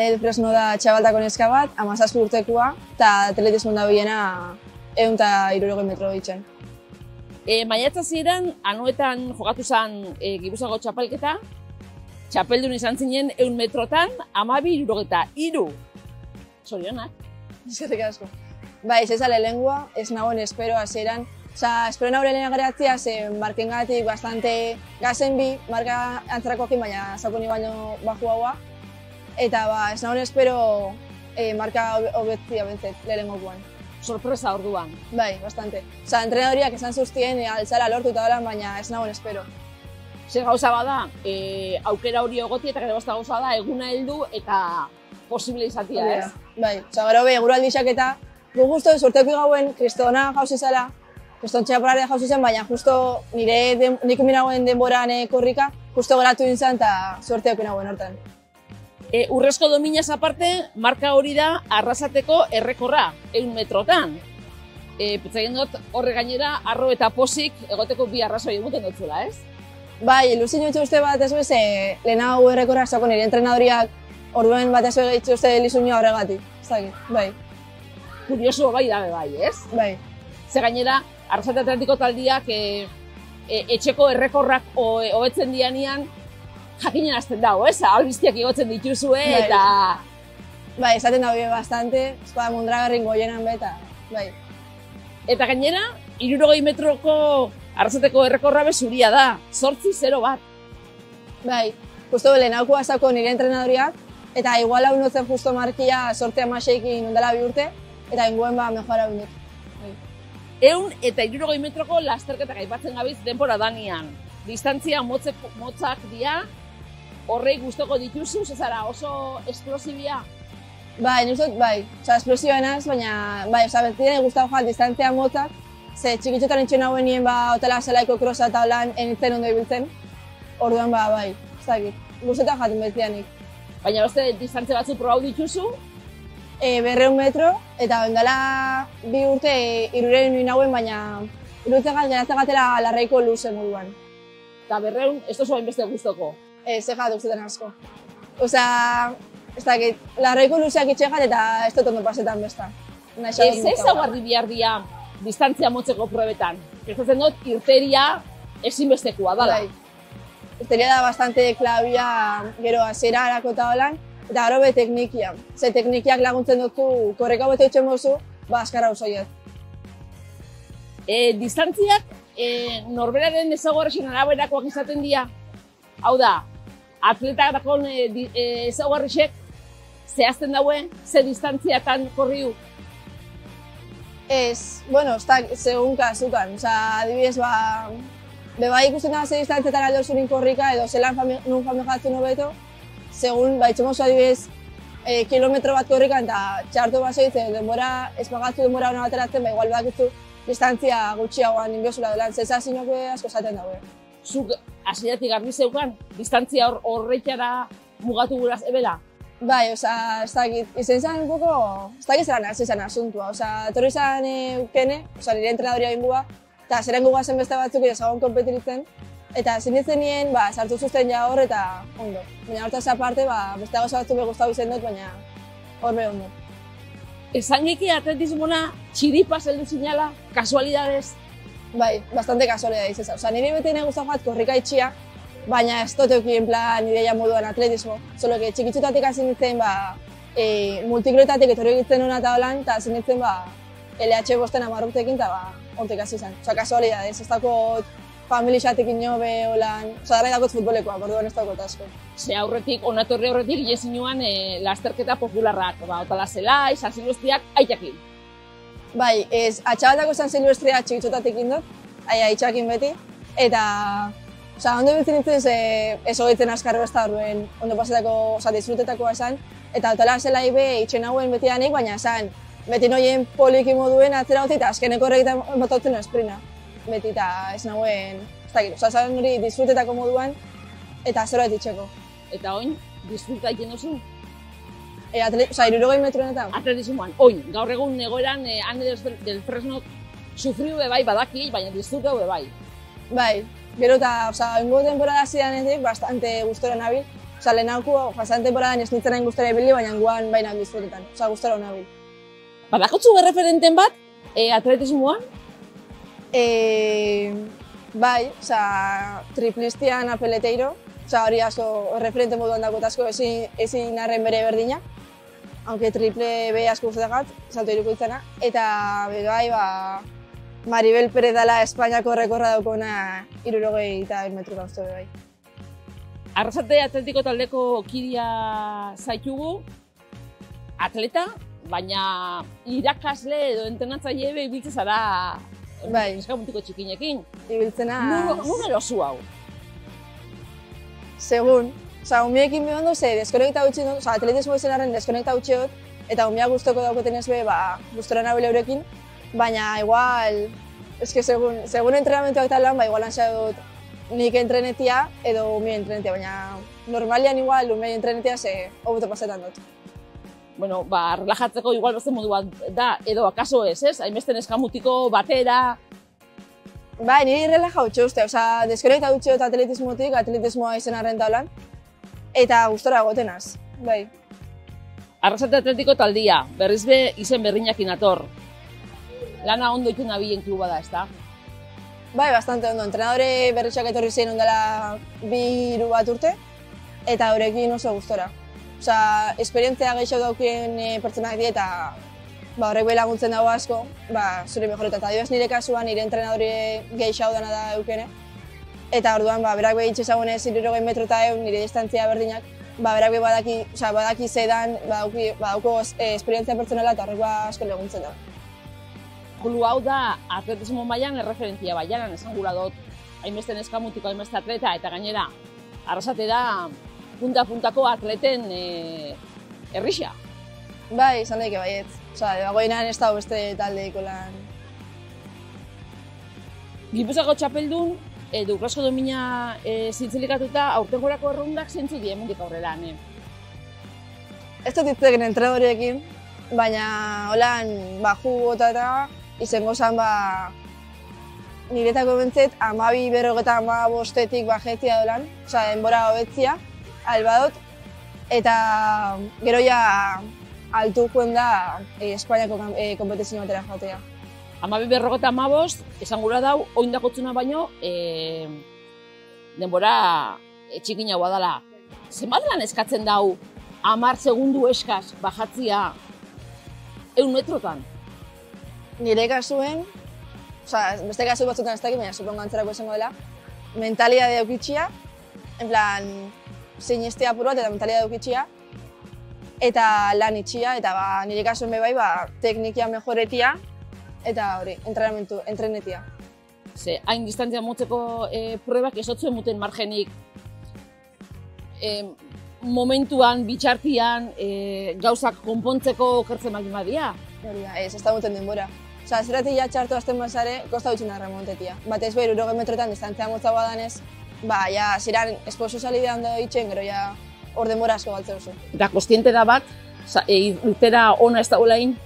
Anel Fresno da txabaltako neska bat, 17 urtekoa, eta atletismon da biena 160 metro ditzen. Maiatza ziren, anuetan jokatu zen Gipuzkoako txapelketa, txapeldun izan zinen 100 metrotan, 12,63. Zorionak. Eskerrik asko. Bai, zezale lengua, ez nagoen espero hasieran. Osa, espero naure lehena geratzia, ze markengatik bastante gazen bi, marka antzerakoakin, baina zakoni baino baju haua. Eta ba, ez nagoen espero marka hobetzia bentzet, lehenengokuan. Sorpresa orduan. Bai, bastante. Osa, entrenadoriak esan zuztien altzara lortu eta holan, baina ez nagoen espero. Zer gauza bada, aukera hori egoti eta gero basta gauza da, eguna heldu eta posible izatea, ez? Bai, osa, gero be, egura aldixak eta gu justo sorteko gauen, kristona jauzi zela, kriston txaparare jauzi zen, baina justo nik minagoen denboran korrika, justo geratu nintzen eta sorteok inagoen hortan. Urrezko dominaz aparte, marka hori da Arrasateko errekorra, 100 metrotan. Petzaien dut horre gainera, arro eta posik egoteko bi arrazoi egiten dutzula, ez? Bai, iluzin dut uste bat ez bez, lehenago errekorra zako nire entrenadoriak orduen bat ez begitzu uste lizunia horregatik, ez dakit, bai. Kurioso bai dabe bai, ez? Bai. Ze gainera, Arrasate Atletiko taldiak etxeko errekorrak hobetzen dianean jakinen hasten dago, ez? Albiztiak igotzen dituzue eta... Bai, esaten dago bastante, espada mundragarrin goienan beta, bai. Eta gainera, 60 metroko Arrasateko errekorra bezuria da, 8-0 bat. Bai, justo lehenaukua zako nire entrenadoriak, eta igual hau notzen justo markia sortea maseikin ondala 2 urte, eta inguen ba mejora bindut. 160 metroko lasterketak aipatzen gabiz denbora danean. Distantzia motzak dira, horrei gustoko dituzu, zezara oso esplosibia? Bai, nik dut, bai. Osa, esplosibia naz, baina, bai, osa, betiren gustau joan distantzia motzak, ze txikitxotan entxen hauen nien, ba, otela zelaiko krosa eta holan enitzen ondo ibiltzen. Orduan, ba, bai, ez dakit, gustetan jaten betianik. Baina beste distantzia batzu probau dituzu? 200 metro, eta ondala 2 urte 300 nuen hauen, baina iruditzen geratzen gatela larraiko luze moduan. Eta 200, ez tozu hainbeste gustoko? Ez jat ustetan asko. Osa, ez dakit, larraiko luzeak itxegat eta ez dut ondo pasetan besta. Ez ezaugarri behar dira distantzia motzeko probetan. Gertatzen dut, irteria ezinbestekoa dala. Irteria da bastante klabia gero hasiera arako eta holan, eta gero be teknikia. Ze teknikiak laguntzen dutu korreka bete itxen bozu, ba askarra usoiet. Distantziak norberaren ezaugarrixen araberakoak izaten dira. Hau da, atletakon ezaugarrixek zehazten daue, ze distantziatan korriu? Ez, bueno, segun kasutan. Osa, adibidez, ba, bebai ikusten da ze distantzietan aldo zurin korrika edo zelan nun famejatu nobeto, segun, ba, itxemos adibidez, kilometro bat korrikan eta txartu bat zoiz, denbora, espagatu denbora hona bateratzen, ba, igual bakitzu distantzia gutxiagoan inbiozula delan, zezazinok asko esaten dago. Zuk hasieratik garbi zeukan, distantzia horreitara mugatu guraz ebela? Bai, oza, ez dakit, izen zen un poco, ez dakit zelan hasi zen asuntua, oza, etorri zen ukene, oza, nire entrenadoria ingua, eta zeren gugazen beste batzuk ere zagon kompetiritzen, eta zinitzen nien, ba, sartu zuzten ja hor eta ondo. Baina hortaz aparte, ba, beste gauza batzuk begustau izen dut, baina hor be ondo. Esan geki atletismona txiripas heldu zinala, kasualidades? Bai, bastante kasualidades eza. Oza, nire beti nahi guztau bat korrika itxia, baina ez dut eukin plan ideia moduan atletismo. Solo que txikitxutatik hasi nintzen, ba, multikloetatik etorri egiten hona eta holan, eta hasi nintzen, ba, LH bosten 10 urtekin, eta ba, hortik hasi zen. Oza, kasualidades, ez dakot familixatik inobe, holan, oza, dara dakot futbolekoak, orduan ez dakot asko. Ze aurretik, onatorri aurretik, gile zinuan lasterketa popularrak, ba, otala zelai, San Silvestriak, aitakin. Bai, atxabatako San Silvestria txikitxotatik indot, aitxakin beti, eta oza, ondo biltzen nintzen ez hogeiten askar besta horren ondo pasetako, oza, disfrutetakoa esan, eta otala zelai be itxen hauen beti danik, baina esan, beti noien poliki moduen atzera hoti eta azkeneko horregitan mototzen esprina. Beti eta ez nahuen, ez dakit, oza, esan hori disfrutetako moduan, eta zero etitxeko. Eta oin, disfruta egiten duzu? Oza, 60 metroenetan? Atletismoan, oin, gaur egun egoeran Anel del Fresno sufriu bebai badaki, baina disfrutau bebai. Bai, gero eta, oza, ingo temporada zidanetik bastante gustora nabil. Osa, lehenauko, pasan temporadan ez nintzen hain guztara ibili, baina guan baina disfrutetan. Osa, guztara hona bil. Badakotzu referenten bat, atletismoan? Bai, osa, triplistian apeleteiro. Osa, hori asko, referente moduan dakot asko, ezin arren bere berdina. Aunque triple B asko guztetat, salto iruko itzana. Eta, bai, Maribel Perez dela Espainiako rekorra daukona 71 metrotan uste bai. Arrasate atletiko taldeko kidea zaitugu, atleta, baina irakasle edo entrenatzaile ibiltzen zara eskamutiko txikinekin. Ibiltzena... Nun erosu hau? Segun. Osa, umiekin behar ondo, deskonekta utzi dut, atletismo izan arren deskonekta utzi dut, eta umiak guztoko daukoten ez be, guztora nabile eurekin, baina igual, eske segun entrenamentuak talan, igual ansa dut nik entrenetia edo umie entrenetia, baina normalian igual umie entrenetia hobeto pasetan dut. Bueno, relajatzeko igual beste modu bat da, edo akaso ez, hainbeste eskamutiko batera. Bai, niri relaja utxe uste, oza, deskonekta utxe dut atletismotik, atletismoa izan arren taulan, eta gustora gotenaz, bai. Arrasate atletiko taldia, berriz be izen berriñakin ator. Lana ondo ikun nabien kluba da, ezta? Bai, bastante ondo. Entrenadore berritxak etorri zein ondela 2-3 bat urte, eta horrekin oso gustora. Osa, esperientzia gehiago daukien pertsonak die eta horrek bai laguntzen dago asko, zure mejoreta. Eta dibaz nire kasuan, nire entrenadore gehiago dana da eukene. Eta orduan, berak behi itxezagunez 60 metrota nire distantzia berdinak, berak behi badaki zedan, badauko esperientzia pertsonala eta horrek asko laguntzen dago. Kulu hau da atletismo mailan erreferentzia baianan, esan gura dut hainbeste eskamutiko, hainbeste atleta, eta gainera Arrasate da punta-puntako atleten errixa. Bai, izan daike baiet. Osa, dagoenan ez dago beste taldeiko lan. Gipuzako txapeldun, Urrezko domina zintzilikatuta, aurtengorako errundak zentzu die hemendik aurrera, Ez dut ditzeken entrenadorekin, baina holan jugota eta izango zen niretako bentzet 12-55-etik jetzia dolan, oza, denbora hobetzia, albadot, eta gero ja altu joen da Espainiako kompetizio batera joatea. 12-55, esan gura dau, oindakotzuna baino, denbora txikinagoa dela. Zenbat lan eskatzen dau 10 segundu eskaz bajatzia 100 metrotan? Nire kasuen, beste kasu batzutan ez dakit, baina supongo antzerako esango dela, mentalidade eukitxia, en plan, sinestea apur bat eta mentalidade eukitxia, eta lan itxia, eta nire kasuen bai, teknikia mejoretia, eta hori, entrenetia. Hain distantzia motzeko pruebak esotzuen muten margenik momentuan, bitxartian, gauzak konpontzeko okertzen baldin badia? Hori da, ez da muten denbora. Osa, zeratik ja txartu azten bazare, kosta dutxen da remontetia. Batez behar, 60 metrotan distantzia motza badanez, ja, ziran esposo salidean da itxen, gero ja hor denbora asko galtze oso. Eta kostiente da bat, urtera ona ez dagoelain?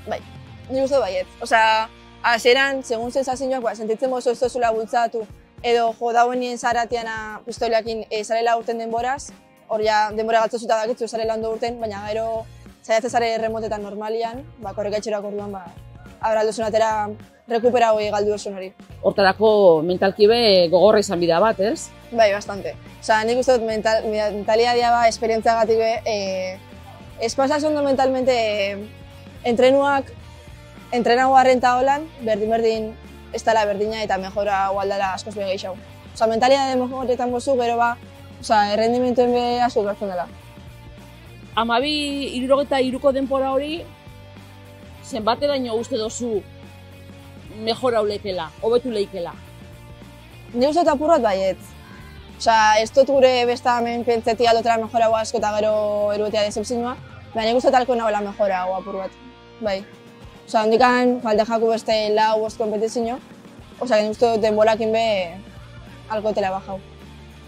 Bai, nik uste baiet. Osa, hasieran, segun sensazioak, sentitzen mozo ez dozula bultzatu, edo dauen nien zaratiana pistoliakin zarela urten denboraz, hor ja denbora galtze zuta dakitzu zarela ondo urten, baina gero zaiatzen zare remontetan normalian, korrekaitxerak orduan, abralduzun atera rekupera hori galdu osun hori. Hortarako mentalki be gogorra izan bida bat, ez? Bai, bastante. Osa, nik uste dut mentalidadia esperientziagatik be, ez pasaz ondo mentalmente entrenago arrenta holan, berdin ez dela berdina eta mejora gualdala askoz be gehiago. Osa, mentalidade mejoretan bozu, gero errendimentuen be asko gertzen dela. 12-63ko denpora hori, zenbateraino uste dozu mejora leikela, hobetu leikela? Ni uste apur bat baiet. Osa, ez dut gure bestamen pentsetia lotera mejora asko eta gero eruetea decepzioa, baina nik uste talko nagoela mejora apur bat, bai. Osa, hondikan falta jaku beste 4-5 kompetizio, osa, nik uste dut denborakin be alkotela bajau.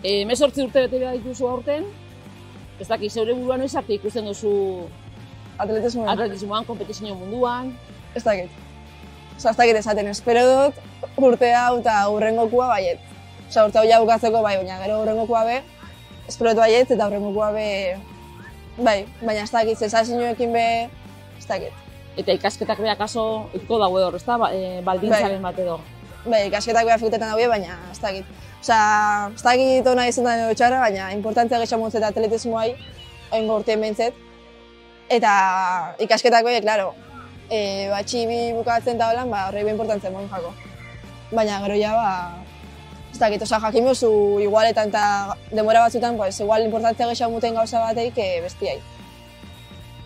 18 urte bete behar dituzu aurten, ez dakit, zeure buruan noiz arte ikusten duzu atletismoan, kompetizio munduan? Ez dakit. Osa, ez dakit esaten, espero dut urte hau eta urrengokua baiet. Osa, urte hau ja bukatzeko bai, baina gero urrengokua be, Esperotu baiet, eta horremukua be, bai, baina ez dakit, sensazioekin be, ez dakit. Eta ikasketak beha kaso iko dago hor, ezta? Baldintzaren bat edo. Bai, ikasketak beha fakultetan daude, baina ez dakit. Osea, ez dakit hona izan da edo txarra, baina importantzia gehiago montzet atletismoai, oingo urtean behintzet. Eta ikasketak beha, klaro, batxibi bukatzen eta holan, horrei beha importantzia moin jako. Baina gero ja, ez dakit, osea, jakin behuzu igualetan eta denbora batzutan, pues, igual importantzia gehiago muten gauza bateik bestiai.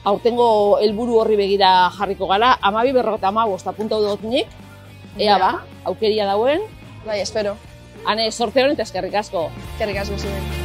Aurtengo helburu horri begira jarriko gara, 12:55 apuntatu dut nik, ea ba, aukeria dauen. Bai, espero. Hane, sorte honen eta eskerrik asko. Eskerrik asko zuen.